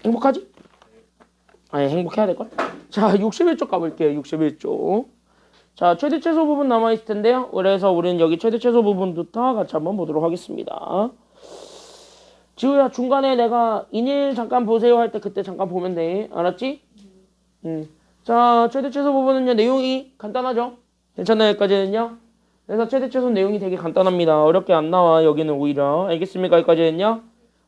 행복하지? 아니 행복해야 될걸? 자 61쪽 가볼게요. 61쪽. 자 최대 최소 부분 남아있을 텐데요. 그래서 우리는 여기 최대 최소 부분부터 같이 한번 보도록 하겠습니다. 지우야 중간에 내가 인일 잠깐 보세요 할 때 그때 잠깐 보면 돼. 알았지? 자 최대 최소 부분은요 내용이 간단하죠? 괜찮나요 여기까지는요? 그래서 최대 최소 내용이 되게 간단합니다. 어렵게 안 나와 여기는 오히려. 알겠습니까 여기까지는요?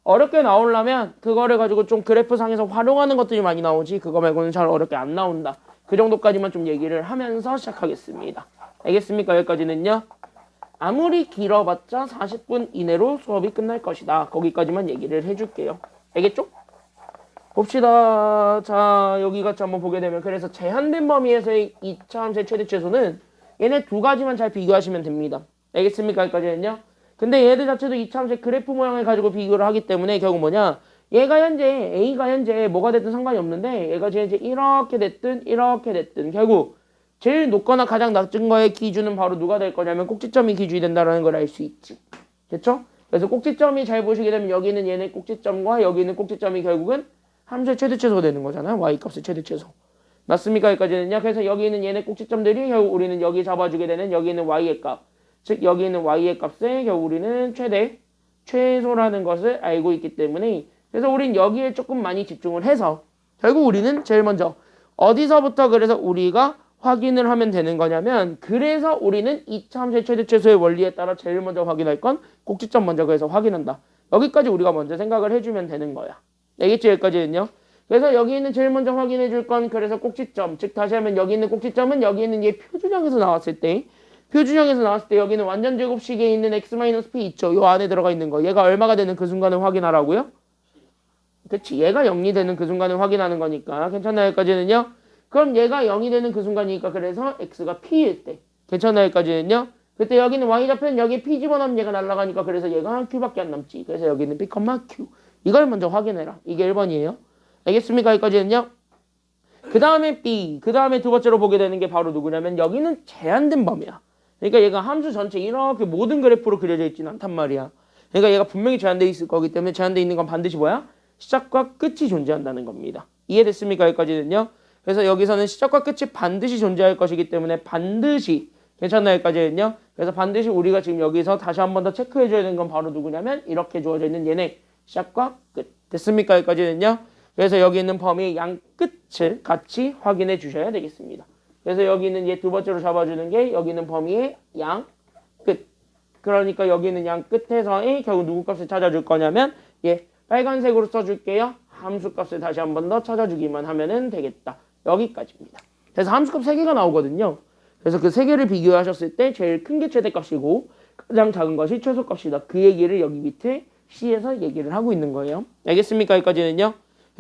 어렵게 나오려면 그거를 가지고 좀 그래프상에서 활용하는 것들이 많이 나오지 그거 말고는 잘 어렵게 안 나온다. 그 정도까지만 좀 얘기를 하면서 시작하겠습니다. 알겠습니까 여기까지는요? 아무리 길어봤자 40분 이내로 수업이 끝날 것이다. 거기까지만 얘기를 해줄게요. 알겠죠? 봅시다. 자 여기 같이 한번 보게 되면 그래서 제한된 범위에서의 2차 함수의 최대 최소는 얘네 두 가지만 잘 비교하시면 됩니다. 알겠습니까 여기까지는요? 근데 얘들 자체도 2차 함수의 그래프 모양을 가지고 비교를 하기 때문에 결국 뭐냐 얘가 현재 A가 현재 뭐가 됐든 상관이 없는데 얘가 현재 이렇게 됐든 결국 제일 높거나 가장 낮은 거의 기준은 바로 누가 될 거냐면 꼭지점이 기준이 된다는 걸 알 수 있지. 됐죠? 그래서 꼭지점이 잘 보시게 되면 여기는 얘네 꼭지점과 여기는 꼭지점이 결국은 함수의 최대 최소가 되는 거잖아요. y값의 최대 최소. 맞습니까? 여기까지는요. 그래서 여기 있는 얘네 꼭지점들이 결국 우리는 여기 잡아주게 되는 여기 있는 y의 값. 즉 여기 있는 y의 값에 결국 우리는 최소라는 것을 알고 있기 때문에 그래서 우린 여기에 조금 많이 집중을 해서 결국 우리는 제일 먼저 어디서부터 그래서 우리가 확인을 하면 되는 거냐면 그래서 우리는 2차 함수의 최대 최소의 원리에 따라 제일 먼저 확인할 건 꼭지점 먼저 그래서 확인한다. 여기까지 우리가 먼저 생각을 해주면 되는 거야. 알겠지? 여기까지는요. 그래서 여기 있는 제일 먼저 확인해 줄 건 그래서 꼭지점. 즉 다시 하면 여기 있는 꼭지점은 여기 있는 얘 표준형에서 나왔을 때 여기는 완전 제곱식에 있는 x-p 있죠. 요 안에 들어가 있는 거. 얘가 얼마가 되는 그 순간을 확인하라고요? 그치. 얘가 0이 되는 그 순간을 확인하는 거니까. 괜찮나요? 여기까지는요? 그럼 얘가 0이 되는 그 순간이니까 그래서 x가 p일 때. 괜찮나요? 여기까지는요? 그때 여기는 y좌표는 여기 p 집어넣으면 얘가 날아가니까 그래서 얘가 q밖에 안 남지. 그래서 여기는 p, q. 이걸 먼저 확인해라. 이게 1번이에요. 알겠습니까? 여기까지는요? 그 다음에 b. 그 다음에 두 번째로 보게 되는 게 바로 누구냐면 여기는 제한된 범위야. 그러니까 얘가 함수 전체 이렇게 모든 그래프로 그려져 있지는 않단 말이야. 그러니까 얘가 분명히 제한돼 있을 거기 때문에 제한돼 있는 건 반드시 뭐야? 시작과 끝이 존재한다는 겁니다. 이해됐습니까? 여기까지는요? 그래서 여기서는 시작과 끝이 반드시 존재할 것이기 때문에 반드시 괜찮나요? 여기까지는요? 그래서 반드시 우리가 지금 여기서 다시 한 번 더 체크해줘야 되는 건 바로 누구냐면 이렇게 주어져 있는 얘네 시작과 끝. 됐습니까? 여기까지는요? 그래서 여기 있는 범위의 양 끝을 같이 확인해 주셔야 되겠습니다. 그래서 여기 있는 얘 두 번째로 잡아주는 게 여기 있는 범위의 양 끝. 그러니까 여기 있는 양 끝에서의 결국 누구 값을 찾아줄 거냐면 얘 빨간색으로 써줄게요. 함수 값을 다시 한 번 더 찾아주기만 하면은 되겠다. 여기까지입니다. 그래서 함수값 3개가 나오거든요. 그래서 그 3개를 비교하셨을 때 제일 큰 게 최대값이고 가장 작은 것이 최소값이다. 그 얘기를 여기 밑에 C에서 얘기를 하고 있는 거예요. 알겠습니까? 여기까지는요.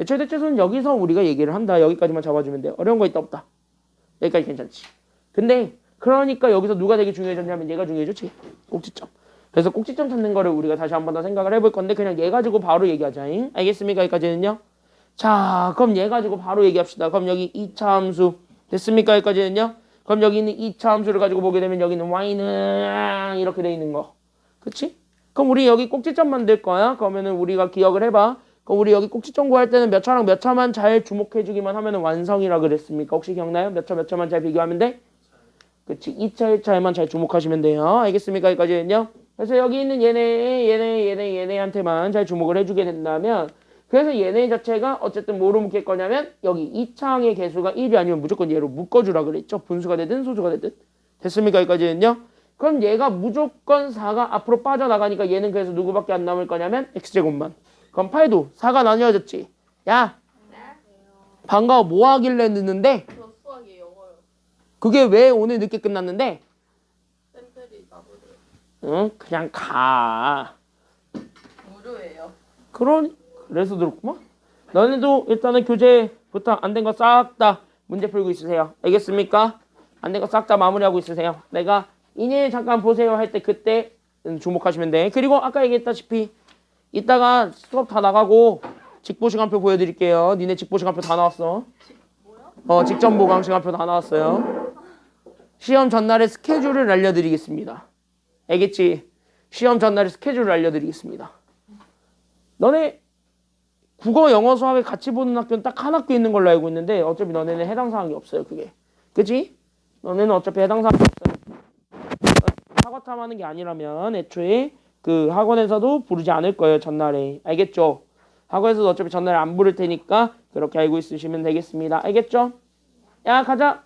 최대 최소는 여기서 우리가 얘기를 한다. 여기까지만 잡아주면 돼. 어려운 거 있다 없다. 여기까지 괜찮지. 근데 그러니까 여기서 누가 되게 중요해졌냐면 얘가 중요해졌지. 꼭지점. 그래서 꼭지점 찾는 거를 우리가 다시 한 번 더 생각을 해볼 건데 그냥 얘 가지고 바로 얘기하자. 알겠습니까? 여기까지는요. 자 그럼 얘 가지고 바로 얘기합시다. 그럼 여기 2차 함수 됐습니까? 여기까지는요. 그럼 여기 있는 2차 함수를 가지고 보게 되면 여기는 y는 이렇게 돼 있는 거. 그치? 그럼 우리 여기 꼭지점 만들 거야. 그러면은 우리가 기억을 해봐. 그럼 우리 여기 꼭지점 구할 때는 몇 차랑 몇 차만 잘 주목해주기만 하면 완성이라 그랬습니까? 혹시 기억나요? 몇 차만 잘 비교하면 돼? 그치. 2차, 1차에만 잘 주목하시면 돼요. 알겠습니까? 여기까지는요. 그래서 여기 있는 얘네한테만 잘 주목을 해주게 된다면 그래서 얘네 자체가 어쨌든 뭐로 묶일 거냐면 여기 2차항의 개수가 1이 아니면 무조건 얘로 묶어주라 그랬죠. 분수가 되든 소수가 되든. 됐습니까? 여기까지는요. 그럼 얘가 무조건 4가 앞으로 빠져나가니까 얘는 그래서 누구밖에 안 남을 거냐면 x제곱만. 그럼 8도 4가 나뉘어졌지. 야 반가워 뭐 하길래 늦는데? 저 수학이 영어요. 그게 왜 오늘 늦게 끝났는데? 쌤들이 나보고 응 그냥 가. 무료예요. 그래서 들었구만. 너네도 일단은 교재부터 안 된 거 싹 다 문제 풀고 있으세요. 알겠습니까? 안 된 거 싹 다 마무리하고 있으세요. 내가 이내 잠깐 보세요 할 때 그때 주목하시면 돼. 그리고 아까 얘기했다시피 이따가 수업 다 나가고 직보 시간표 보여드릴게요. 니네 직보 시간표 다 나왔어. 뭐요? 직전 보강 시간표 다 나왔어요. 시험 전날에 스케줄을 알려드리겠습니다. 알겠지? 시험 전날에 스케줄을 알려드리겠습니다. 너네 국어, 영어, 수학을 같이 보는 학교는 딱 한 학교 있는 걸로 알고 있는데 어차피 너네는 해당 사항이 없어요. 그게. 그치? 너네는 어차피 해당 사항이 없어요. 사과 탐하는 게 아니라면 애초에 그 학원에서도 부르지 않을 거예요. 전날에. 알겠죠? 학원에서도 어차피 전날에 안 부를 테니까 그렇게 알고 있으시면 되겠습니다. 알겠죠? 야 가자.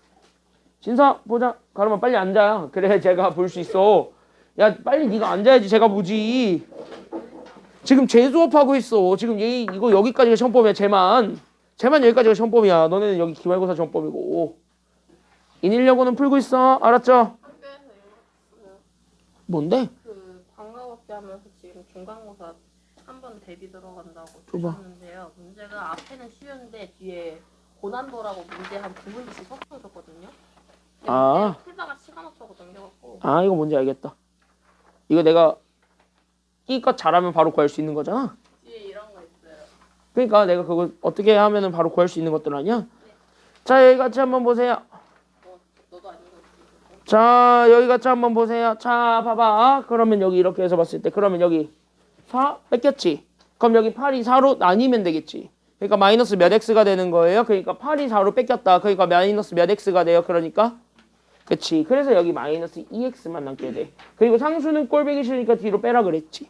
진서 보자. 그러면 빨리 앉아. 그래 제가 볼 수 있어. 야 빨리 네가 앉아야지 제가 보지. 지금 제 수업하고 있어. 지금 얘 이거 여기까지가 시험범위야. 쟤만 여기까지가 시험범위야. 너네는 여기 기말고사 시험범위고. 인일여고는 풀고 있어. 알았죠? 학교에서 이거 뭔데? 그 방과후학기 하면서 지금 중간고사 한 번 대비 들어간다고 줘봐. 주셨는데요. 문제가 앞에는 쉬운데 뒤에 고난도라고 문제 한 두 문제씩 섞어줬거든요. 아. 풀다가 시간 없어서 넘겨갖고. 아 이거 뭔지 알겠다. 이거 내가 이것 잘하면 바로 구할 수 있는 거잖아. 뒤에 이런 거 있어요. 그러니까 내가 그거 어떻게 하면은 바로 구할 수 있는 것들 아니야? 자 여기 같이 한번 보세요. 너도 아닌 거 있어. 자 여기 같이 한번 보세요. 자 봐봐. 그러면 여기 이렇게 해서 봤을 때 그러면 여기 4 뺏겼지. 그럼 여기 8이 4로 나뉘면 되겠지. 그러니까 마이너스 몇 x가 되는 거예요. 그러니까 8이 4로 뺏겼다. 그러니까 마이너스 몇 x가 돼요. 그러니까 그치. 그래서 여기 마이너스 2x만 남게 돼. 그리고 상수는 꼴배기 싫으니까 뒤로 빼라 그랬지.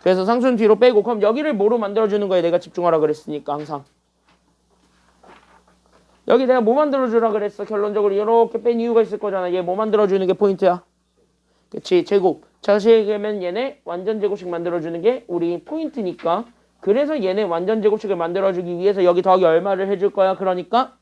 그래서 상수는 뒤로 빼고 그럼 여기를 뭐로 만들어주는 거에 내가 집중하라 그랬으니까 항상. 여기 내가 뭐 만들어주라 그랬어. 결론적으로 이렇게 뺀 이유가 있을 거잖아. 얘 뭐 만들어주는 게 포인트야. 그치. 제곱. 자세히 얘기하면 얘네 완전 제곱식 만들어주는 게 우리 포인트니까. 그래서 얘네 완전 제곱식을 만들어주기 위해서 여기 더하기 얼마를 해줄 거야. 그러니까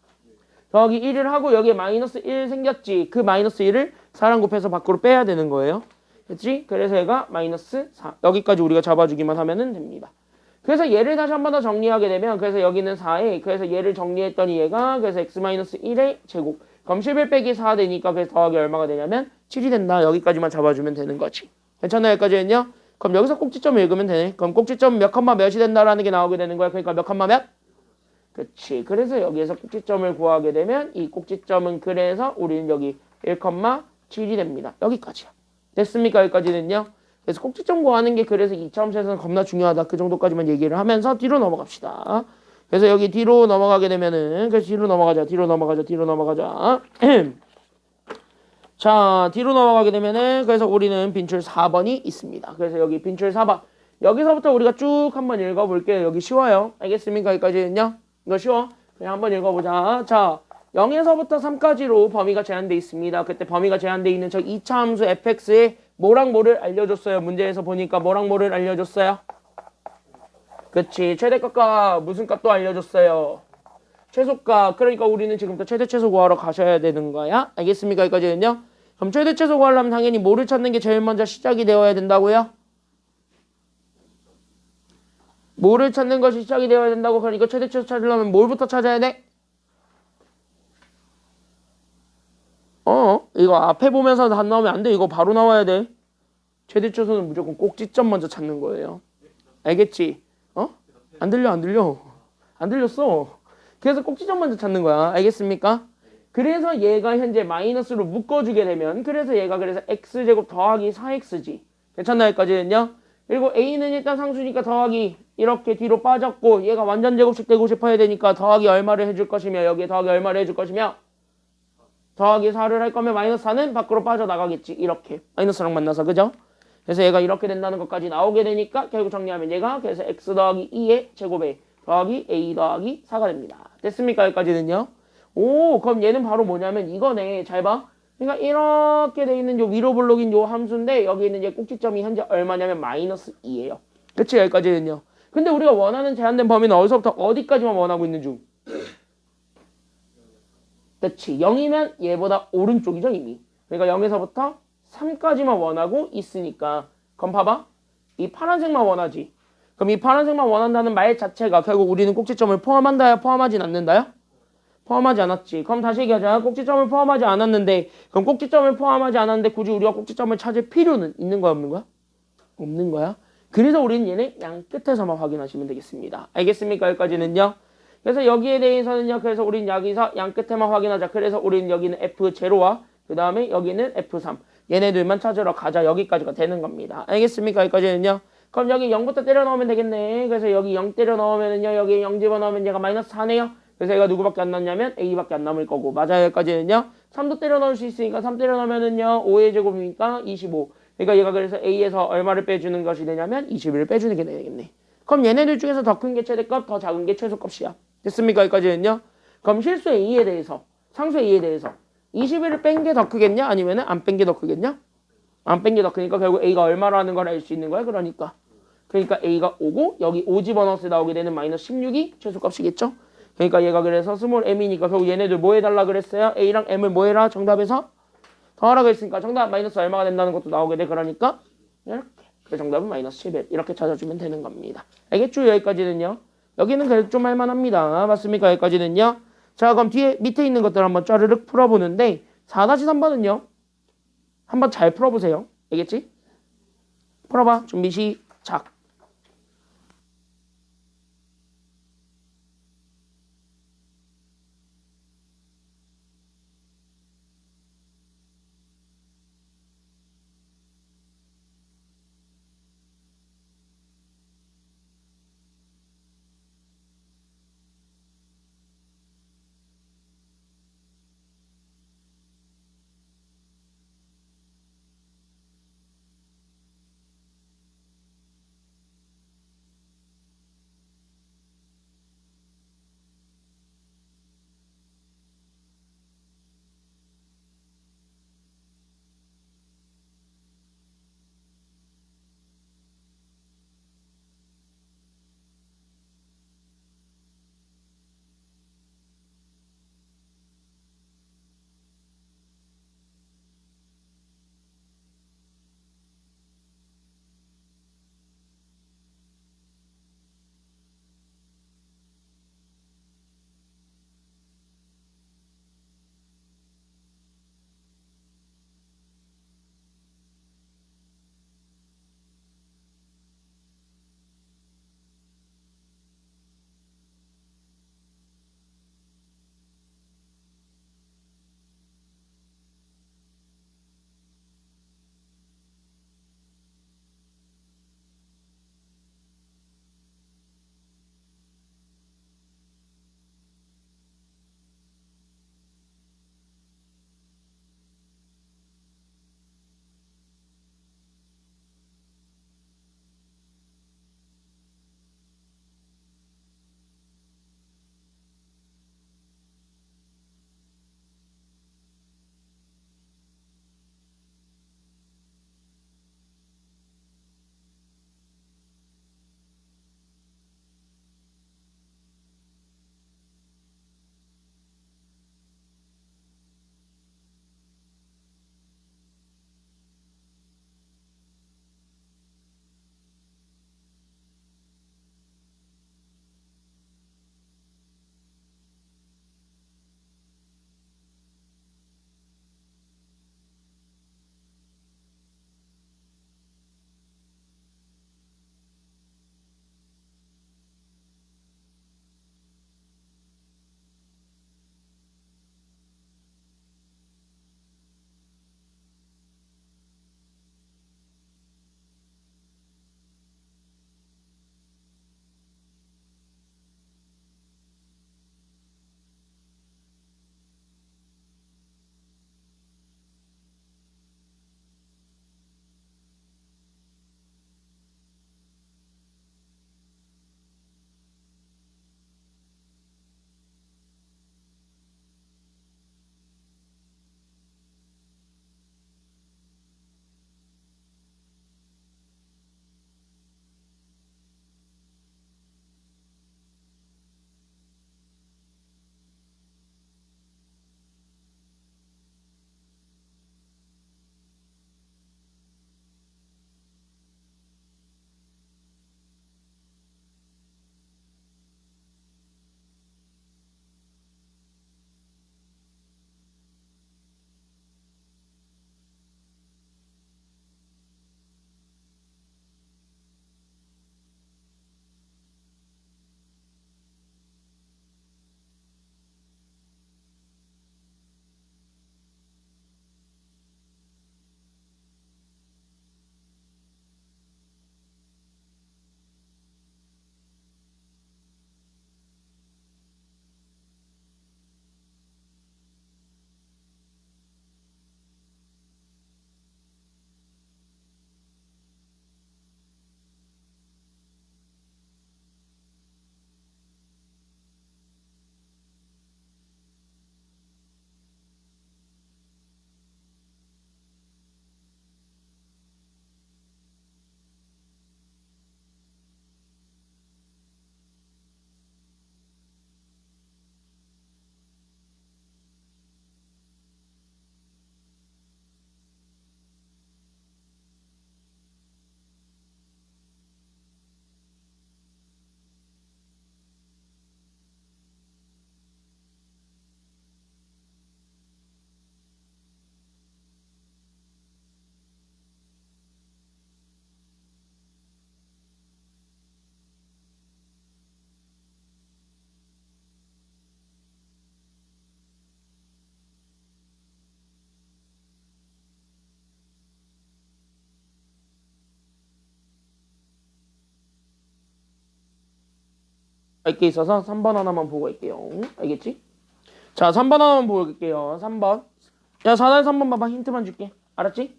더하기 1을 하고 여기에 마이너스 1 생겼지. 그 마이너스 1을 4랑 곱해서 밖으로 빼야 되는 거예요. 그치? 그래서 얘가 마이너스 4. 여기까지 우리가 잡아주기만 하면 됩니다. 그래서 얘를 다시 한 번 더 정리하게 되면 그래서 여기는 4에 그래서 얘를 정리했더니 얘가 그래서 x-1의 제곱. 그럼 11 빼기 4 되니까 그래서 더하기 얼마가 되냐면 7이 된다. 여기까지만 잡아주면 되는 거지. 괜찮나요? 여기까지는요? 그럼 여기서 꼭지점을 읽으면 되네. 그럼 꼭지점 몇 컴마 몇이 된다라는 게 나오게 되는 거야. 그러니까 몇 컴마 몇? 그치. 그래서 여기에서 꼭지점을 구하게 되면 이 꼭지점은 그래서 우리는 여기 1,7이 됩니다. 여기까지야. 됐습니까? 여기까지는요. 그래서 꼭지점 구하는 게 그래서 2차함수에서는 겁나 중요하다. 그 정도까지만 얘기를 하면서 뒤로 넘어갑시다. 그래서 여기 뒤로 넘어가게 되면은 그래서 뒤로 넘어가자. 자, 뒤로 넘어가게 되면은 그래서 우리는 빈출 4번이 있습니다. 그래서 여기 빈출 4번. 여기서부터 우리가 쭉 한번 읽어볼게요. 여기 쉬워요. 알겠습니까? 여기까지는요. 이거 쉬워. 그냥 한번 읽어보자. 자, 0에서부터 3까지로 범위가 제한돼 있습니다. 그때 범위가 제한돼 있는 저 2차 함수 fx에 뭐랑 뭐를 알려줬어요. 문제에서 보니까 뭐랑 뭐를 알려줬어요. 그치. 최대값과 무슨 값도 알려줬어요. 최소값. 그러니까 우리는 지금부터 최대 최소 구하러 가셔야 되는 거야. 알겠습니까? 여기까지는요. 그럼 최대 최소 구하려면 당연히 뭐를 찾는 게 제일 먼저 시작이 되어야 된다고요? 뭐를 찾는 것이 시작이 되어야 된다고. 그러니까 최대 최소 찾으려면 뭘부터 찾아야 돼? 이거 앞에 보면서 안 나오면 안 돼. 이거 바로 나와야 돼. 최대 최소는 무조건 꼭지점 먼저 찾는 거예요. 알겠지? 안 들려. 안 들렸어. 그래서 꼭지점 먼저 찾는 거야. 알겠습니까? 그래서 얘가 현재 마이너스로 묶어주게 되면 그래서 얘가 그래서 x제곱 더하기 4x지. 괜찮나요? 여기까지는요? 그리고 a는 일단 상수니까 더하기 이렇게 뒤로 빠졌고 얘가 완전 제곱식 되고 싶어야 되니까 더하기 얼마를 해줄 것이며 여기에 더하기 얼마를 해줄 것이며 더하기 4를 할 거면 마이너스 4는 밖으로 빠져나가겠지. 이렇게 마이너스랑 만나서 그죠? 그래서 얘가 이렇게 된다는 것까지 나오게 되니까 결국 정리하면 얘가 그래서 x 더하기 2의 제곱에 더하기 a 더하기 4가 됩니다. 됐습니까? 여기까지는요. 오, 그럼 얘는 바로 뭐냐면 이거네. 잘 봐. 그러니까 이렇게 돼 있는 요 위로 블록인 요 함수인데 여기 있는 얘 꼭지점이 현재 얼마냐면 마이너스 2예요. 그치? 여기까지는요. 근데 우리가 원하는 제한된 범위는 어디서부터 어디까지만 원하고 있는 중? 그치? 0이면 얘보다 오른쪽이죠 이미. 그러니까 0에서부터 3까지만 원하고 있으니까 그럼 봐봐. 이 파란색만 원하지. 그럼 이 파란색만 원한다는 말 자체가 결국 우리는 꼭지점을 포함한다야 포함하진 않는다요? 포함하지 않았지. 그럼 다시 얘기하자. 꼭지점을 포함하지 않았는데 그럼 꼭지점을 포함하지 않았는데 굳이 우리가 꼭지점을 찾을 필요는 있는 거야 없는 거야? 없는 거야. 그래서 우리는 얘네 양 끝에서만 확인하시면 되겠습니다. 알겠습니까? 여기까지는요. 그래서 여기에 대해서는요. 그래서 우리는 여기서 양 끝에만 확인하자. 그래서 우리는 여기는 F0와 그 다음에 여기는 F3 얘네들만 찾으러 가자. 여기까지가 되는 겁니다. 알겠습니까? 여기까지는요. 그럼 여기 0부터 때려 넣으면 되겠네. 그래서 여기 0 때려 넣으면은요. 여기 0 집어넣으면 얘가 마이너스 4네요. 그래서 얘가 누구밖에 안 남냐면 A밖에 안 남을 거고. 맞아요. 여기까지는요. 3도 때려 넣을 수 있으니까 3 때려 넣으면은요. 5의 제곱이니까 25. 그러니까 얘가 그래서 A에서 얼마를 빼주는 것이 되냐면 21을 빼주는 게 되겠네. 그럼 얘네들 중에서 더 큰 게 최대값, 더 작은 게 최소값이야. 됐습니까? 여기까지는요. 그럼 실수 A에 대해서, 상수 A에 대해서 21을 뺀 게 더 크겠냐? 아니면은 안 뺀 게 더 크겠냐? 안 뺀 게 더 크니까 결국 A가 얼마라는 걸 알 수 있는 거야. 그러니까 A가 5고 여기 5 집어넣었을 때 나오게 되는 마이너스 16이 최소값이겠죠. 그러니까 얘가 그래서 스몰 m이니까 결국 얘네들 뭐 해달라 그랬어요? A랑 M을 뭐 해라? 정답에서 더하라고 했으니까 정답 마이너스 얼마가 된다는 것도 나오게 돼. 그러니까 이렇게 그 정답은 마이너스 11 이렇게 찾아주면 되는 겁니다. 알겠죠? 여기까지는요. 여기는 그래도 좀 할만합니다. 맞습니까? 여기까지는요. 자 그럼 뒤에 밑에 있는 것들 한번 짜르륵 풀어보는데 4-3번은요. 한번 잘 풀어보세요. 알겠지? 풀어봐. 준비 시작. 게 있어서 3번 하나만 보고 갈게요. 알겠지? 자, 3번 하나만 보고 갈게요. 3번. 야, 4단 3번 봐봐. 힌트만 줄게. 알았지?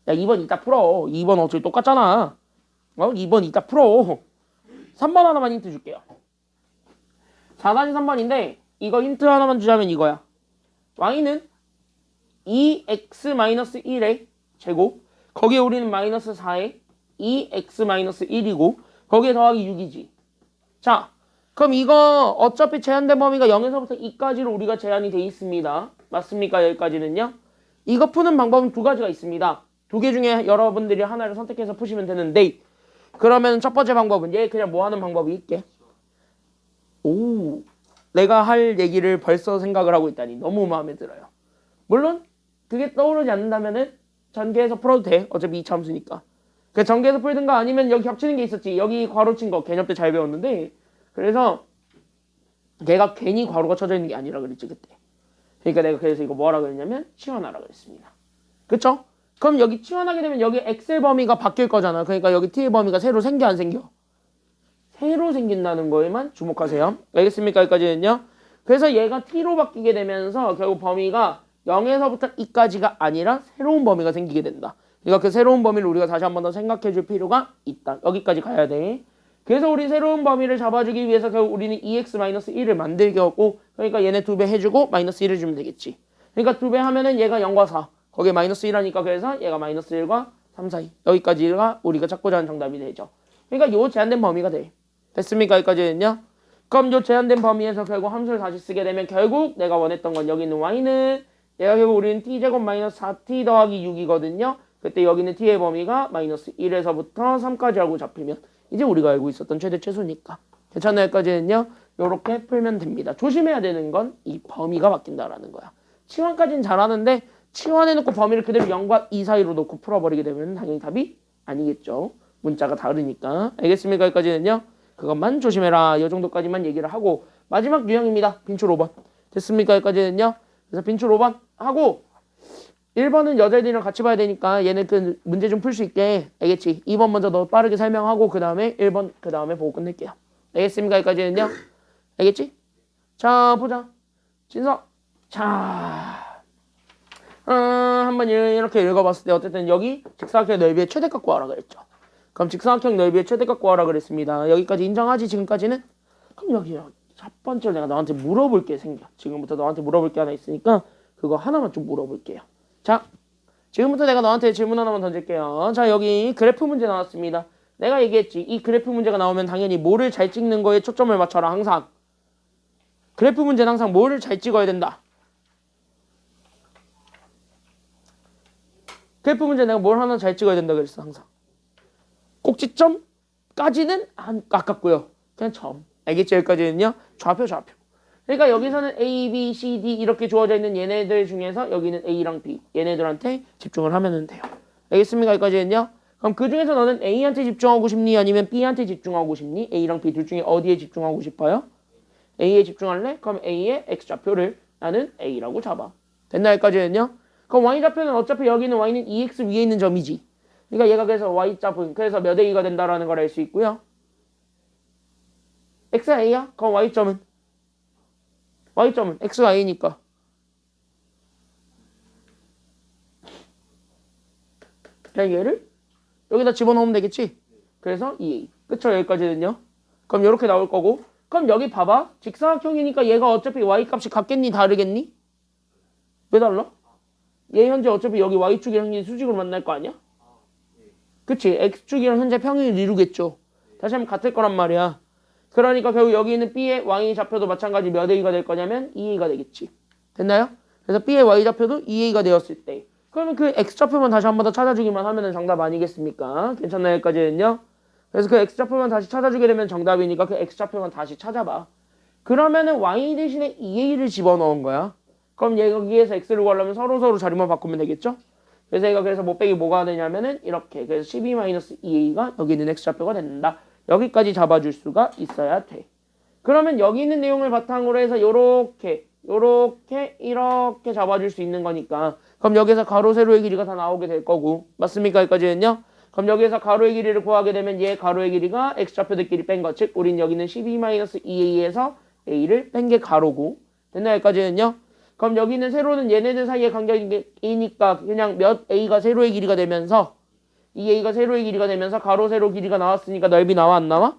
야, 2번 이따 풀어. 2번 어차피 똑같잖아. 2번 이따 풀어. 3번 하나만 힌트 줄게요. 4단이 3번인데 이거 힌트 하나만 주자면 이거야. y는 2x-1의 제곱, 거기에 우리는 마이너스 4에 2x-1이고 거기에 더하기 6이지. 자, 그럼 이거 어차피 제한된 범위가 0에서부터 2까지로 우리가 제한이 돼 있습니다. 맞습니까? 여기까지는요. 이거 푸는 방법은 두 가지가 있습니다. 두 개 중에 여러분들이 하나를 선택해서 푸시면 되는데, 그러면 첫 번째 방법은 얘 그냥 뭐 하는 방법이 있게. 오, 내가 할 얘기를 벌써 생각을 하고 있다니 너무 마음에 들어요. 물론 그게 떠오르지 않는다면은 전개해서 풀어도 돼. 어차피 2차 함수니까. 그 전개해서 풀든가 아니면 여기 겹치는 게 있었지. 여기 괄호 친 거 개념 때 잘 배웠는데, 그래서 걔가 괜히 괄호가 쳐져 있는 게 아니라 그랬지 그때. 그러니까 내가 그래서 이거 뭐라 그랬냐면 치환하라 그랬습니다. 그쵸? 그럼 여기 치환하게 되면 여기 엑셀 범위가 바뀔 거잖아. 그러니까 여기 t의 범위가 새로 생겨 안 생겨? 새로 생긴다는 거에만 주목하세요. 알겠습니까? 여기까지는요. 그래서 얘가 t로 바뀌게 되면서 결국 범위가 0에서부터 2까지가 아니라 새로운 범위가 생기게 된다. 그러니까 그 새로운 범위를 우리가 다시 한 번 더 생각해 줄 필요가 있다. 여기까지 가야 돼. 그래서 우리 새로운 범위를 잡아주기 위해서 결국 우리는 2x-1을 만들겠고, 그러니까 얘네 2배 해주고 마이너스 1을 주면 되겠지. 그러니까 2배 하면은 얘가 0과 4, 거기에 마이너스 1 하니까 그래서 얘가 마이너스 1과 3 사이. 여기까지가 우리가 찾고자 하는 정답이 되죠. 그러니까 요 제한된 범위가 돼. 됐습니까? 여기까지는요. 그럼 요 제한된 범위에서 결국 함수를 다시 쓰게 되면 결국 내가 원했던 건 여기 있는 y는 얘가 결국 우리는 t제곱 마이너스 4t 더하기 6이거든요. 그때 여기 있는 t의 범위가 마이너스 1에서부터 3까지 하고 잡히면 이제 우리가 알고 있었던 최대 최소니까. 괜찮나요? 여기까지는요. 요렇게 풀면 됩니다. 조심해야 되는 건 이 범위가 바뀐다라는 거야. 치환까지는 잘하는데 치환해놓고 범위를 그대로 0과 2 사이로 놓고 풀어버리게 되면 당연히 답이 아니겠죠. 문자가 다르니까. 알겠습니까? 여기까지는요. 그것만 조심해라. 이 정도까지만 얘기를 하고 마지막 유형입니다. 빈출 5번. 됐습니까? 여기까지는요. 그래서 빈출 5번 하고 1번은 여자애들이랑 같이 봐야 되니까 얘네 그 문제 좀 풀 수 있게. 알겠지? 2번 먼저 너 빠르게 설명하고 그 다음에 1번 그 다음에 보고 끝낼게요. 알겠습니까? 여기까지는요. 알겠지? 자, 보자. 진서. 자, 한번 이렇게 읽어봤을 때 어쨌든 여기 직사각형 넓이의 최대값 구하라 그랬죠. 그럼 직사각형 넓이의 최대값 구하라 그랬습니다. 여기까지 인정하지? 지금까지는? 그럼 여기 첫 번째로 내가 너한테 물어볼 게 생겨. 지금부터 너한테 물어볼 게 하나 있으니까 그거 하나만 좀 물어볼게요. 자, 지금부터 내가 너한테 질문 하나만 던질게요. 자, 여기 그래프 문제 나왔습니다. 내가 얘기했지. 이 그래프 문제가 나오면 당연히 뭐를 잘 찍는 거에 초점을 맞춰라. 항상. 그래프 문제는 항상 뭐를 잘 찍어야 된다. 그래프 문제 내가 뭘 하나 잘 찍어야 된다 그랬어. 항상. 꼭지점까지는 안 아깝고요. 그냥 점. 알겠지? 여기까지는요. 좌표. 그러니까 여기서는 A, B, C, D 이렇게 주어져 있는 얘네들 중에서 여기는 A랑 B 얘네들한테 집중을 하면 돼요. 알겠습니까? 여기까지는요. 그럼 그 중에서 너는 A한테 집중하고 싶니? 아니면 B한테 집중하고 싶니? A랑 B 둘 중에 어디에 집중하고 싶어요? A에 집중할래? 그럼 A의 X좌표를 나는 A라고 잡아. 됐나? 여기까지는요. 그럼 Y좌표는 어차피 여기는 Y는 2X 위에 있는 점이지. 그러니까 얘가 그래서 Y좌표 그래서 몇 A가 된다라는 걸 알 수 있고요. X가 A야? 그럼 Y점은 X가 A니까 그냥 얘를 여기다 집어넣으면 되겠지? 그래서 2A. 그쵸? 여기까지는요. 그럼 이렇게 나올 거고 그럼 여기 봐봐. 직사각형이니까 얘가 어차피 Y값이 같겠니? 다르겠니? 왜 달라? 얘 현재 어차피 여기 Y축이랑 현재 수직으로 만날 거 아니야? 그치? X축이랑 현재 평행을 이루겠죠. 다시 하면 같을 거란 말이야. 그러니까 결국 여기 있는 B의 Y좌표도 마찬가지 몇 A가 될 거냐면 2A가 되겠지. 됐나요? 그래서 B의 Y좌표도 2A가 되었을 때 그러면 그 X좌표만 다시 한 번 더 찾아주기만 하면 정답 아니겠습니까? 괜찮나요? 여기까지는요? 그래서 그 X좌표만 다시 찾아주게 되면 정답이니까 그 X좌표만 다시 찾아봐. 그러면은 Y 대신에 2A를 집어넣은 거야. 그럼 얘가 여기에서 X를 구하려면 서로 자리만 바꾸면 되겠죠? 그래서 얘가 그래서 못빼기 뭐가 되냐면은 이렇게 그래서 12-2A가 여기 있는 X좌표가 된다. 여기까지 잡아줄 수가 있어야 돼. 그러면 여기 있는 내용을 바탕으로 해서 이렇게 잡아줄 수 있는 거니까 그럼 여기서 가로 세로의 길이가 다 나오게 될 거고 맞습니까? 여기까지는요. 그럼 여기에서 가로의 길이를 구하게 되면 얘 가로의 길이가 x좌표들끼리 뺀 거. 즉 우린 여기는 12-2a에서 a를 뺀 게 가로고. 됐나 여기까지는요? 그럼 여기는 세로는 얘네들 사이의 간격이니까 그냥 몇 a가 세로의 길이가 되면서 이 a가 세로의 길이가 되면서 가로 세로 길이가 나왔으니까 넓이 나와 안 나와?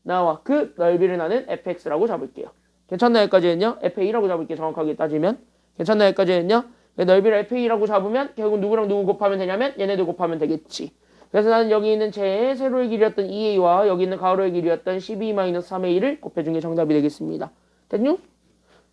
나와. 그 넓이를 나는 fx라고 잡을게요. 괜찮나요 여기까지는요? fa라고 잡을게요. 정확하게 따지면. 괜찮나요 여기까지는요? 넓이를 fa라고 잡으면 결국 누구랑 누구 곱하면 되냐면 얘네들 곱하면 되겠지. 그래서 나는 여기 있는 제 세로의 길이였던 2a와 여기 있는 가로의 길이였던 12-3a를 곱해준 게 정답이 되겠습니다. 됐냐?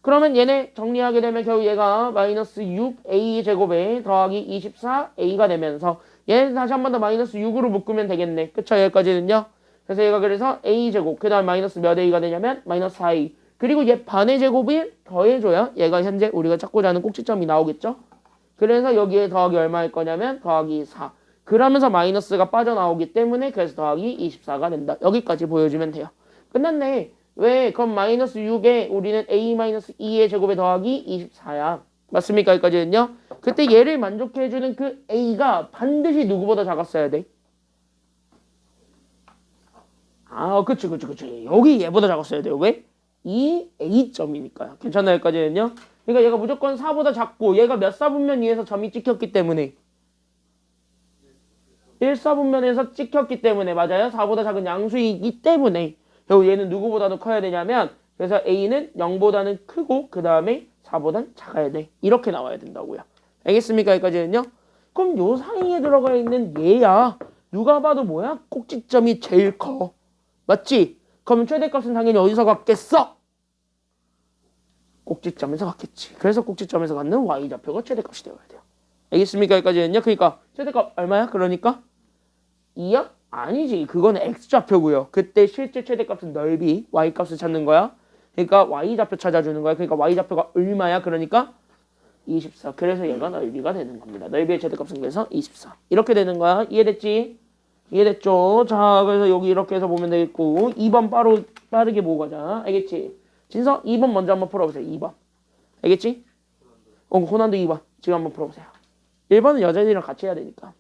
그러면 얘네 정리하게 되면 결국 얘가 마이너스 6a 제곱에 더하기 24a가 되면서 얘는 다시 한 번 더 마이너스 6으로 묶으면 되겠네. 그쵸? 여기까지는요. 그래서 얘가 그래서 a 제곱 그 다음 마이너스 몇 a가 되냐면 마이너스 4a 그리고 얘 반의 제곱을 더해줘야 얘가 현재 우리가 찾고자 하는 꼭지점이 나오겠죠. 그래서 여기에 더하기 얼마일 거냐면 더하기 4 그러면서 마이너스가 빠져나오기 때문에 그래서 더하기 24가 된다. 여기까지 보여주면 돼요. 끝났네. 왜? 그럼 마이너스 6에 우리는 a-2의 제곱에 더하기 24야. 맞습니까? 여기까지는요. 그때 얘를 만족해주는 그 a가 반드시 누구보다 작았어야 돼. 아, 그치. 여기 얘보다 작았어야 돼요. 왜? 이 a점이니까요. 괜찮나요? 여기까지는요. 그러니까 얘가 무조건 4보다 작고 얘가 몇 사분면 위에서 점이 찍혔기 때문에 1사분면에서 찍혔기 때문에 맞아요. 4보다 작은 양수이기 때문에 결국 얘는 누구보다도 커야 되냐면 그래서 a는 0보다는 크고 그 다음에 4보다는 작아야 돼. 이렇게 나와야 된다고요. 알겠습니까? 여기까지는요. 그럼 요 사이에 들어가 있는 얘야 누가 봐도 뭐야? 꼭지점이 제일 커. 맞지? 그러면 최대값은 당연히 어디서 갖겠어? 꼭지점에서 갖겠지. 그래서 꼭지점에서 갖는 y좌표가 최대값이 되어야 돼요. 알겠습니까? 여기까지는요. 그러니까 최대값 얼마야? 그러니까 2야? 아니지. 그건 x좌표고요. 그때 실제 최대값은 넓이 y값을 찾는 거야. 그러니까 y좌표 찾아주는 거야. 그러니까 y좌표가 얼마야? 그러니까 24. 그래서 얘가 넓이가 되는 겁니다. 넓이의 최대값은 그래서 24. 이렇게 되는 거야. 이해됐지? 이해됐죠? 자, 그래서 여기 이렇게 해서 보면 되겠고 2번 빠르게 보고 가자. 알겠지? 진서 2번 먼저 한번 풀어보세요. 2번. 알겠지? 호난도 2번. 지금 한번 풀어보세요. 1번은 여자애들이랑 같이 해야 되니까.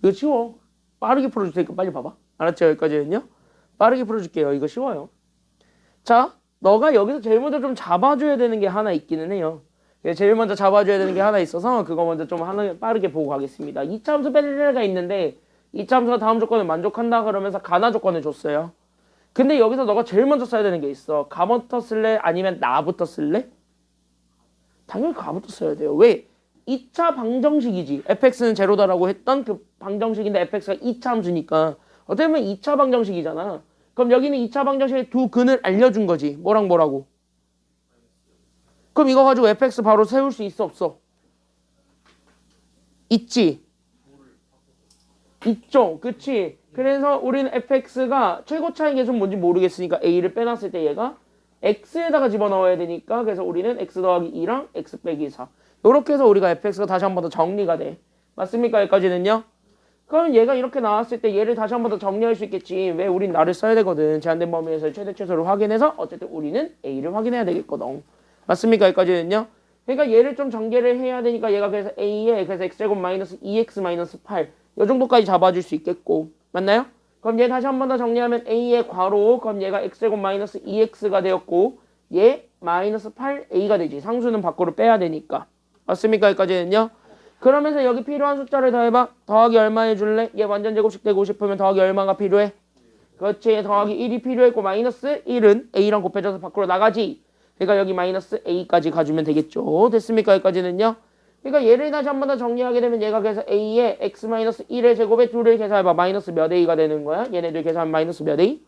이거 쉬워. 빠르게 풀어줄 테니까 빨리 봐봐. 알았죠? 여기까지는요. 빠르게 풀어줄게요. 이거 쉬워요. 자, 너가 여기서 제일 먼저 좀 잡아줘야 되는 게 하나 있기는 해요. 제일 먼저 잡아줘야 되는 게 하나 있어서 그거 먼저 좀 하나 빠르게 보고 가겠습니다. 2차 함수 뺄 애가 있는데 2차 함수가 다음 조건을 만족한다 그러면서 가나 조건을 줬어요. 근데 여기서 너가 제일 먼저 써야 되는 게 있어. 가부터 쓸래? 아니면 나부터 쓸래? 당연히 가부터 써야 돼요. 왜? 2차 방정식이지. fx는 제로다라고 했던 그 방정식인데 fx가 2차 함수니까 어떻게 보면 2차 방정식이잖아. 그럼 여기는 2차 방정식의 두 근을 알려준 거지. 뭐랑 뭐라고? 그럼 이거 가지고 fx 바로 세울 수 있어 없어? 있지. 있죠. 그치? 그래서 우리는 fx가 최고차의 계속 뭔지 모르겠으니까 a를 빼놨을 때 얘가 x에다가 집어넣어야 되니까 그래서 우리는 x 더하기 2랑 x 빼기 4 이렇게 해서 우리가 fx가 다시 한 번 더 정리가 돼. 맞습니까? 여기까지는요? 그럼 얘가 이렇게 나왔을 때 얘를 다시 한 번 더 정리할 수 있겠지. 왜? 우린 나를 써야 되거든. 제한된 범위에서의 최대 최소를 확인해서 어쨌든 우리는 a를 확인해야 되겠거든. 맞습니까? 여기까지는요? 그러니까 얘를 좀 전개를 해야 되니까 얘가 그래서 a에 그래서 x제곱 마이너스 2x 마이너스 8 이 정도까지 잡아줄 수 있겠고 맞나요? 그럼 얘 다시 한 번 더 정리하면 a의 괄호 그럼 얘가 x제곱 마이너스 2x가 되었고 얘 마이너스 8a가 되지. 상수는 밖으로 빼야 되니까. 맞습니까? 여기까지는요? 그러면서 여기 필요한 숫자를 더해봐. 더하기 얼마 해줄래? 얘 완전 제곱식 되고 싶으면 더하기 얼마가 필요해? 그렇지. 더하기 1이 필요했고 마이너스 1은 a랑 곱해져서 밖으로 나가지. 그러니까 여기 마이너스 a까지 가주면 되겠죠. 됐습니까? 여기까지는요? 그러니까 얘를 다시 한 번 더 정리하게 되면 얘가 그래서 a에 x 마이너스 1의 제곱에 2를 계산해봐. 마이너스 몇 a가 되는 거야? 얘네들 계산하면 마이너스 몇 a?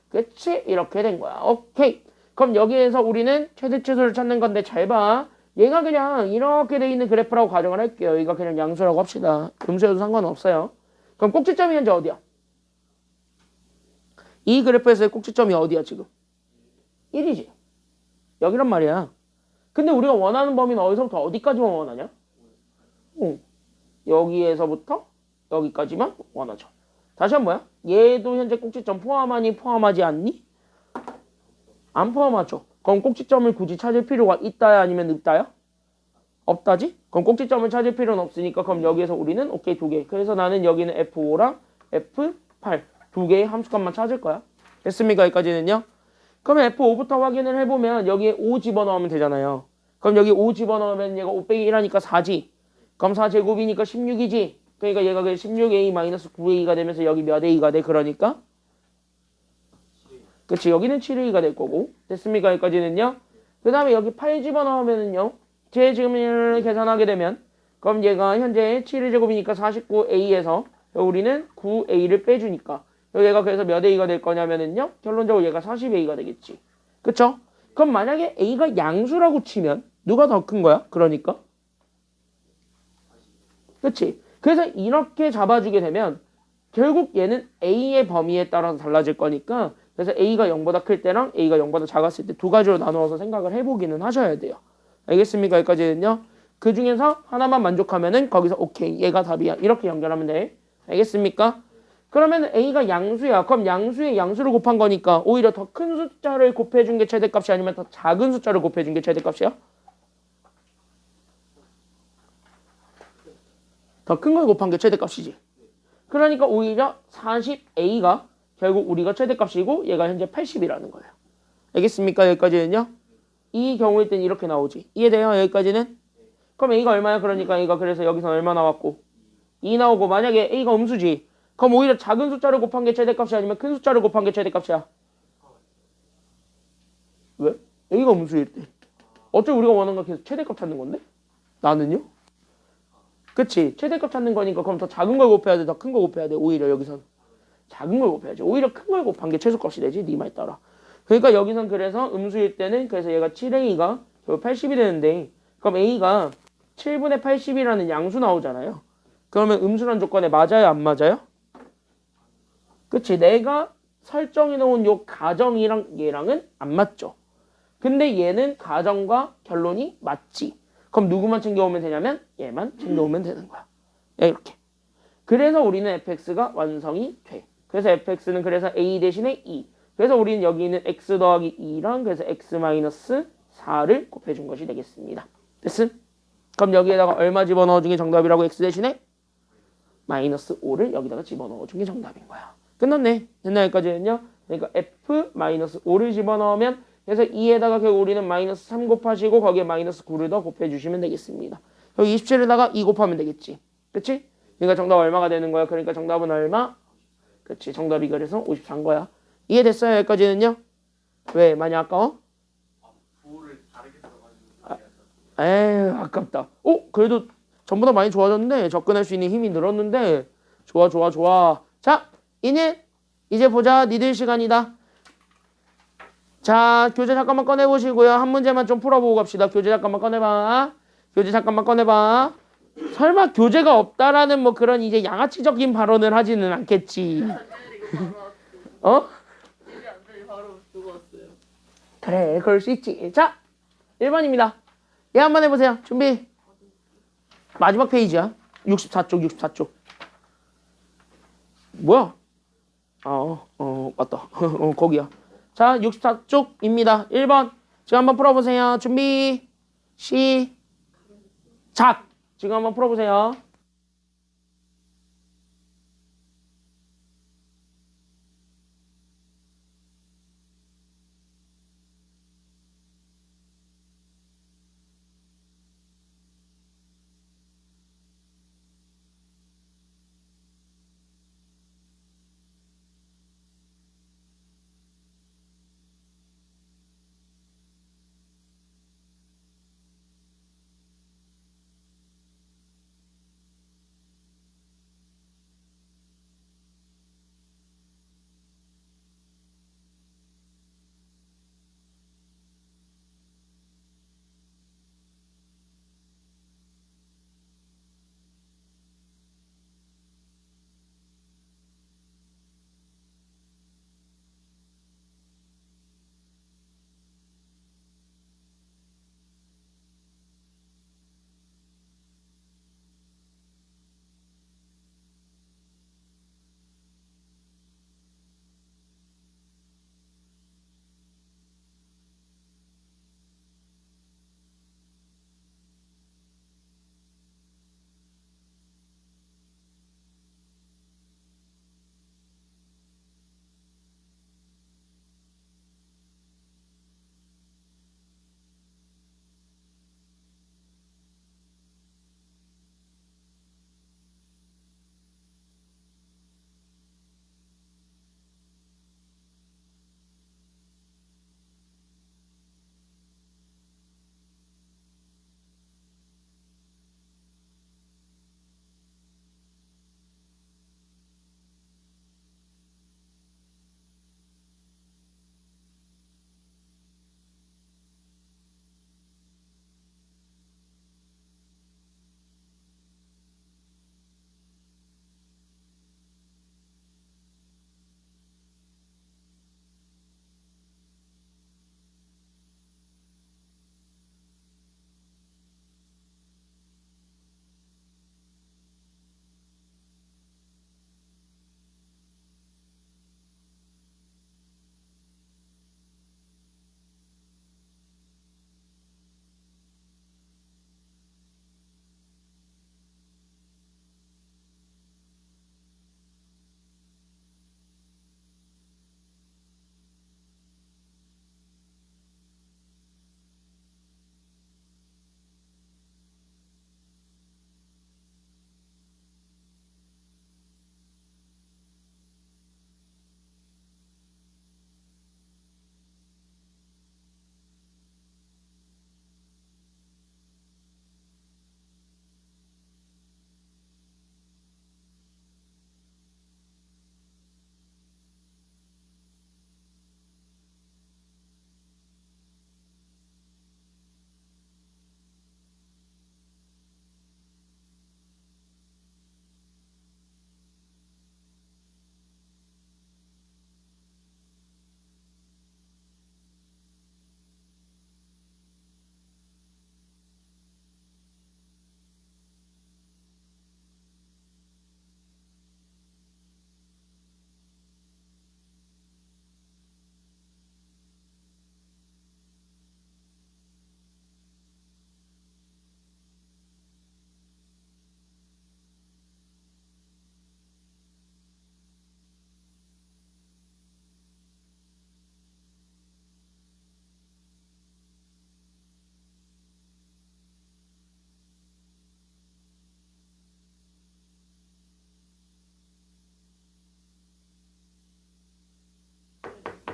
그치? 이렇게 된 거야. 오케이. 그럼 여기에서 우리는 최대 최소를 찾는 건데 잘 봐. 얘가 그냥 이렇게 돼 있는 그래프라고 가정을 할게요. 얘가 그냥 양수라고 합시다. 음수여도 상관없어요. 그럼 꼭지점이 현재 어디야? 이 그래프에서의 꼭지점이 어디야 지금? 1이지. 여기란 말이야. 근데 우리가 원하는 범위는 어디서부터 어디까지만 원하냐? 여기에서부터 여기까지만 원하죠. 다시 한 번 뭐야? 얘도 현재 꼭지점 포함하니 포함하지 않니? 안 포함하죠. 그럼 꼭지점을 굳이 찾을 필요가 있다야 아니면 없다야? 없다지? 그럼 꼭지점을 찾을 필요는 없으니까 그럼 여기에서 우리는 오케이 2개. 그래서 나는 여기는 F5랑 F8 두 개의 함수값만 찾을 거야. 됐습니까? 여기까지는요? 그러면 F5부터 확인을 해보면 여기에 5 집어넣으면 되잖아요. 그럼 여기 5 집어넣으면 얘가 5 빼기 1하니까 4지. 그럼 4제곱이니까 16이지. 그러니까 얘가 16a-9a가 되면서 여기 몇 a가 돼? 그러니까 그치 여기는 7a가 될 거고. 됐습니까? 여기까지는요? 그 다음에 여기 8 집어넣으면은요 제 지금 계산하게 되면 그럼 얘가 현재 7의 제곱이니까 49a에서 우리는 9a를 빼주니까 얘가 그래서 몇 a가 될 거냐면은요 결론적으로 얘가 40a가 되겠지. 그쵸? 그럼 만약에 a가 양수라고 치면 누가 더 큰 거야? 그러니까 그치? 그래서 이렇게 잡아주게 되면 결국 얘는 a의 범위에 따라서 달라질 거니까 그래서 a가 0보다 클 때랑 a가 0보다 작았을 때 두 가지로 나누어서 생각을 해보기는 하셔야 돼요. 알겠습니까? 여기까지는요. 그 중에서 하나만 만족하면은 거기서 오케이 얘가 답이야 이렇게 연결하면 돼. 알겠습니까? 그러면 a가 양수야. 그럼 양수에 양수를 곱한 거니까 오히려 더 큰 숫자를 곱해준 게 최대값이 아니면 더 작은 숫자를 곱해준 게 최대값이야? 더 큰 걸 곱한 게 최대값이지. 그러니까 오히려 40a가 결국 우리가 최대값이고 얘가 현재 80이라는 거예요. 알겠습니까? 여기까지는요. 이 경우일 땐 이렇게 나오지. 이해돼요? 여기까지는? 그럼 a가 얼마야? 그러니까 a가 그래서 여기서 얼마 나왔고 2 나오고 만약에 a가 음수지. 그럼 오히려 작은 숫자를 곱한 게 최대값이 아니면 큰 숫자를 곱한 게 최대값이야. 왜? a가 음수일 때. 어차피 우리가 원하는 건 계속 최대값 찾는 건데? 나는요? 그치? 최대값 찾는 거니까 그럼 더 작은 걸 곱해야 돼? 더 큰 걸 곱해야 돼? 오히려 여기선 작은 걸 곱해야지. 오히려 큰 걸 곱한 게 최소값이 되지. 네 말 따라. 그러니까 여기선 그래서 음수일 때는 그래서 얘가 7a가 80이 되는데 그럼 a가 7분의 80이라는 양수 나오잖아요. 그러면 음수란 조건에 맞아요? 안 맞아요? 그치? 내가 설정해 놓은 요 가정이랑 얘랑은 안 맞죠. 근데 얘는 가정과 결론이 맞지. 그럼 누구만 챙겨오면 되냐면 얘만 챙겨오면 되는 거야. 이렇게. 그래서 우리는 fx가 완성이 돼. 그래서 fx는 그래서 a 대신에 2. 그래서 우리는 여기 있는 x 더하기 2랑 그래서 x 마이너스 4를 곱해준 것이 되겠습니다. 됐음? 그럼 여기에다가 얼마 집어넣어준 게 정답이라고 x 대신에? 마이너스 5를 여기다가 집어넣어준 게 정답인 거야. 끝났네. 됐나 여기까지는요? 그러니까 f 마이너스 5를 집어넣으면 그래서 2에다가 결국 우리는 마이너스 3 곱하시고 거기에 마이너스 9를 더 곱해주시면 되겠습니다. 여기 27에다가 2 곱하면 되겠지. 그치? 그러니까 정답 얼마가 되는 거야? 그러니까 정답은 얼마? 그치. 정답이 그래서 54인 거야. 이해됐어요? 여기까지는요? 왜? 많이 아까워? 에이 아깝다. 그래도 전보다 많이 좋아졌는데 접근할 수 있는 힘이 늘었는데 좋아 좋아 좋아. 자 이제 보자. 니들 시간이다. 자 교재 잠깐만 꺼내보시고요. 한 문제만 좀 풀어보고 갑시다. 교재 잠깐만 꺼내봐. 교재 잠깐만 꺼내봐. 설마 교재가 없다라는 뭐 그런 이제 양아치적인 발언을 하지는 않겠지. 어? 바로 죽었어요. 그래 그럴 수 있지. 자 1번입니다. 얘 한번 해보세요. 준비. 마지막 페이지야. 64쪽. 뭐야? 맞다. 거기야. 자, 64쪽입니다. 1번. 지금 한번 풀어보세요. 준비. 시작. 지금 한번 풀어보세요.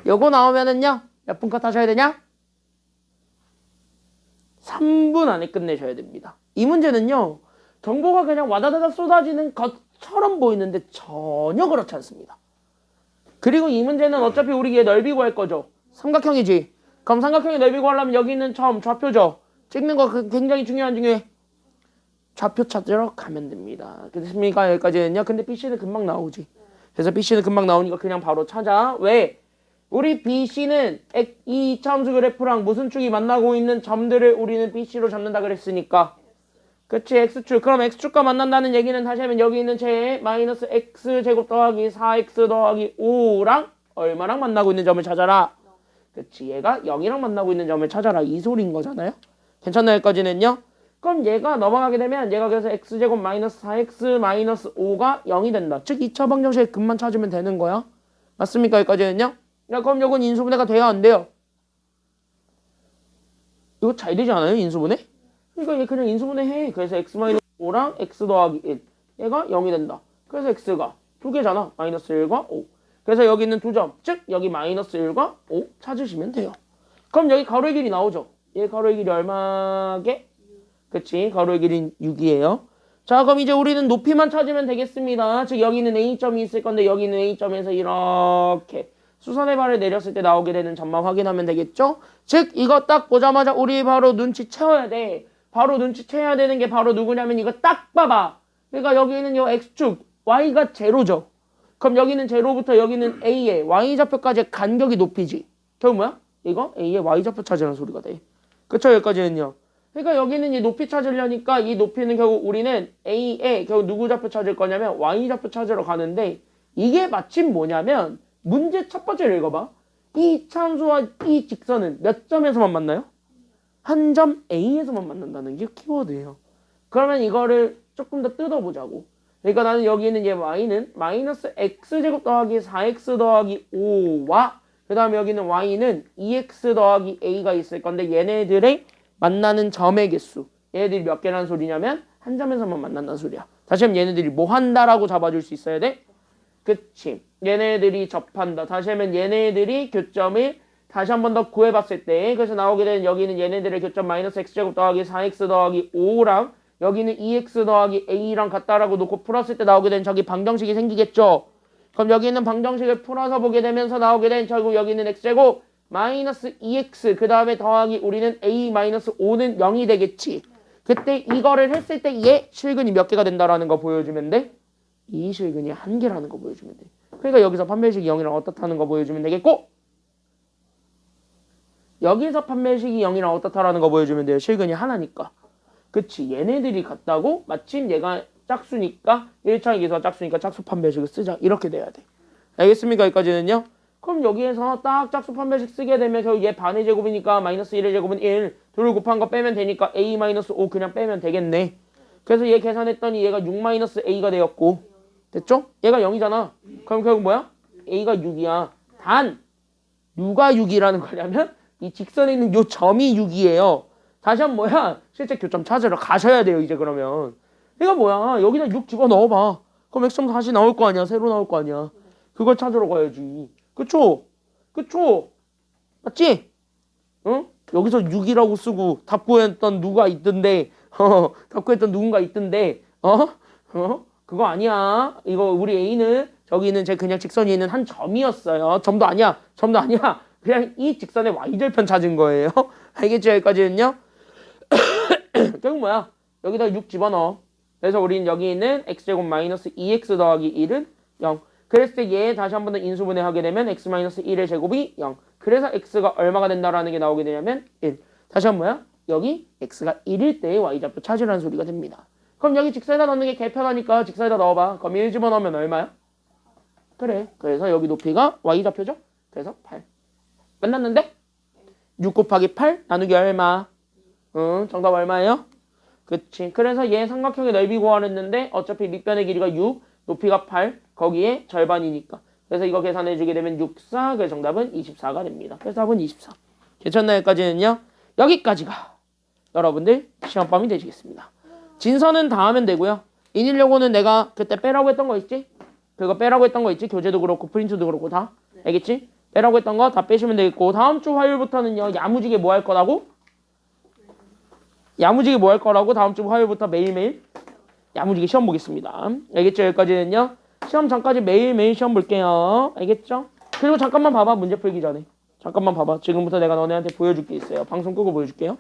요거 나오면은요 몇 분 컷 하셔야 되냐? 3분 안에 끝내셔야 됩니다. 이 문제는요 정보가 그냥 와다다다 쏟아지는 것처럼 보이는데 전혀 그렇지 않습니다. 그리고 이 문제는 어차피 우리 얘 넓이 구할 거죠. 삼각형이지. 그럼 삼각형의 넓이 구하려면 여기 있는 점 좌표죠. 찍는 거 굉장히 중요해. 좌표 찾으러 가면 됩니다. 됐습니까? 여기까지는요. 근데 BC는 금방 나오지. 그래서 BC는 금방 나오니까 그냥 바로 찾아. 왜? 우리 BC는 이 차함수 그래프랑 무슨 축이 만나고 있는 점들을 우리는 BC로 잡는다 그랬으니까. 그치, X축. 그럼 X축과 만난다는 얘기는 다시 하면 여기 있는 제 마이너스 X제곱 더하기 4X 더하기 5랑 얼마랑 만나고 있는 점을 찾아라. 그치, 얘가 0이랑 만나고 있는 점을 찾아라. 이 소리인 거잖아요. 괜찮나요? 여기까지는요? 그럼 얘가 넘어가게 되면 얘가 그래서 X제곱 마이너스 4X 마이너스 5가 0이 된다. 즉 2차 방정식의 근만 찾으면 되는 거야. 맞습니까? 여기까지는요? 야, 그럼 요건 인수분해가 돼야 안 돼요? 이거 잘 되지 않아요? 인수분해? 그러니까 얘 그냥 인수분해 해. 그래서 X-5랑 X 더하기 1. 얘가 0이 된다. 그래서 X가 두 개잖아. 마이너스 1과 5. 그래서 여기 있는 두 점. 즉 여기 마이너스 1과 5 찾으시면 돼요. 그럼 여기 가로의 길이 나오죠. 얘 가로의 길이 얼마게? 그치. 가로의 길이 6이에요. 자, 그럼 이제 우리는 높이만 찾으면 되겠습니다. 즉 여기는 A점이 있을 건데 여기는 A점에서 이렇게 수선의 발을 내렸을 때 나오게 되는 점만 확인하면 되겠죠? 즉 이거 딱 보자마자 우리 바로 눈치채워야 돼. 바로 눈치채야 되는 게 바로 누구냐면 이거 딱 봐봐. 그러니까 여기는 요 X축 Y가 제로죠. 그럼 여기는 제로부터 여기는 A의 Y좌표까지의 간격이 높이지. 결국 뭐야? 이거 A의 Y좌표 찾으라는 소리가 돼. 그쵸? 여기까지는요. 그러니까 여기는 이 높이 찾으려니까 이 높이는 결국 우리는 A의 결국 누구 좌표 찾을 거냐면 Y좌표 찾으러 가는데 이게 마침 뭐냐면 문제 첫 번째를 읽어봐. 이 참수와 이 직선은 몇 점에서만 만나요? 한 점 A에서만 만난다는 게 키워드예요. 그러면 이거를 조금 더 뜯어보자고. 그러니까 나는 여기 있는 얘 Y는 마이너스 X제곱 더하기 4X 더하기 5와 그 다음에 여기는 Y는 2X 더하기 A가 있을 건데 얘네들의 만나는 점의 개수. 얘네들이 몇 개라는 소리냐면 한 점에서만 만난다는 소리야. 다시 하면 얘네들이 뭐 한다라고 잡아줄 수 있어야 돼? 그치. 얘네들이 접한다. 다시 하면 얘네들이 교점을 다시 한 번 더 구해봤을 때 그래서 나오게 되는 여기는 얘네들의 교점 마이너스 X제곱 더하기 4X 더하기 5랑 여기는 2X 더하기 A랑 같다라고 놓고 풀었을 때 나오게 된 저기 방정식이 생기겠죠. 그럼 여기 있는 방정식을 풀어서 보게 되면서 나오게 된 결국 여기는 X제곱 마이너스 2X 그 다음에 더하기 우리는 A 마이너스 5는 0이 되겠지. 그때 이거를 했을 때 얘 실근이 몇 개가 된다라는 거 보여주면 돼. 이 실근이 한 개라는 거 보여주면 돼. 그러니까 여기서 판별식이 0이랑 어떻다는 거 보여주면 되겠고 여기서 판별식이 0이랑 어떻다라는 거 보여주면 돼요. 실근이 하나니까. 그치. 얘네들이 같다고 마침 얘가 짝수니까 1차의 기수가 짝수니까 짝수 판별식을 쓰자. 이렇게 돼야 돼. 알겠습니까? 여기까지는요. 그럼 여기에서 딱 짝수 판별식 쓰게 되면 결국 얘 반의 제곱이니까 마이너스 1의 제곱은 1 둘을 곱한 거 빼면 되니까 A 마이너스 5 그냥 빼면 되겠네. 그래서 얘 계산했더니 얘가 6 마이너스 A가 되었고 됐죠? 얘가 0이잖아. 그럼 결국 뭐야? A가 6이야. 단 누가 6이라는 거냐면 이 직선에 있는 요 점이 6이에요. 다시 한번 뭐야? 실제 교점 찾으러 가셔야 돼요. 이제 그러면. 이거 뭐야? 여기다 6 집어넣어봐. 그럼 X점 다시 나올 거 아니야. 새로 나올 거 아니야. 그걸 찾으러 가야지. 그쵸? 그쵸? 맞지? 응? 여기서 6이라고 쓰고 답 구했던 누가 있던데 답 구했던 누군가 있던데 그거 아니야. 이거 우리 A는 저기 있는 제 그냥 직선이 있는 한 점이었어요. 점도 아니야. 점도 아니야. 그냥 이 직선의 Y절편 찾은 거예요. 알겠죠? 여기까지는요? 결국 뭐야? 여기다 6 집어넣어. 그래서 우리는 여기 있는 X제곱 마이너스 2X 더하기 1은 0. 그랬을 때 얘 다시 한 번 더 인수분해 하게 되면 X 마이너스 1의 제곱이 0. 그래서 X가 얼마가 된다라는 게 나오게 되냐면 1. 다시 한 번 뭐야? 여기 X가 1일 때의 Y좌표 찾으라는 소리가 됩니다. 그럼 여기 직선에다 넣는 게 개편하니까 직선에다 넣어봐. 그럼 1 집어넣으면 얼마야? 그래. 그래서 여기 높이가 Y좌표죠? 그래서 8. 끝났는데? 6 곱하기 8 나누기 얼마? 정답 얼마예요? 그치. 그래서 얘 삼각형의 넓이 구하랬는데 어차피 밑변의 길이가 6, 높이가 8, 거기에 절반이니까. 그래서 이거 계산해주게 되면 6, 4, 그래서 정답은 24가 됩니다. 그래서 답은 24. 괜찮나요? 여기까지는요? 여기까지가 여러분들 시험범위 되시겠습니다. 진선은 다 하면 되고요. 인일요거는 내가 그때 빼라고 했던 거 있지? 그거 빼라고 했던 거 있지? 교재도 그렇고 프린트도 그렇고 다. 알겠지? 빼라고 했던 거 다 빼시면 되겠고 다음 주 화요일부터는요 야무지게 뭐 할 거라고? 야무지게 뭐 할 거라고? 다음 주 화요일부터 매일매일 야무지게 시험 보겠습니다. 알겠죠? 여기까지는요. 시험 전까지 매일매일 시험 볼게요. 알겠죠? 그리고 잠깐만 봐봐. 문제 풀기 전에. 잠깐만 봐봐. 지금부터 내가 너네한테 보여줄 게 있어요. 방송 끄고 보여줄게요.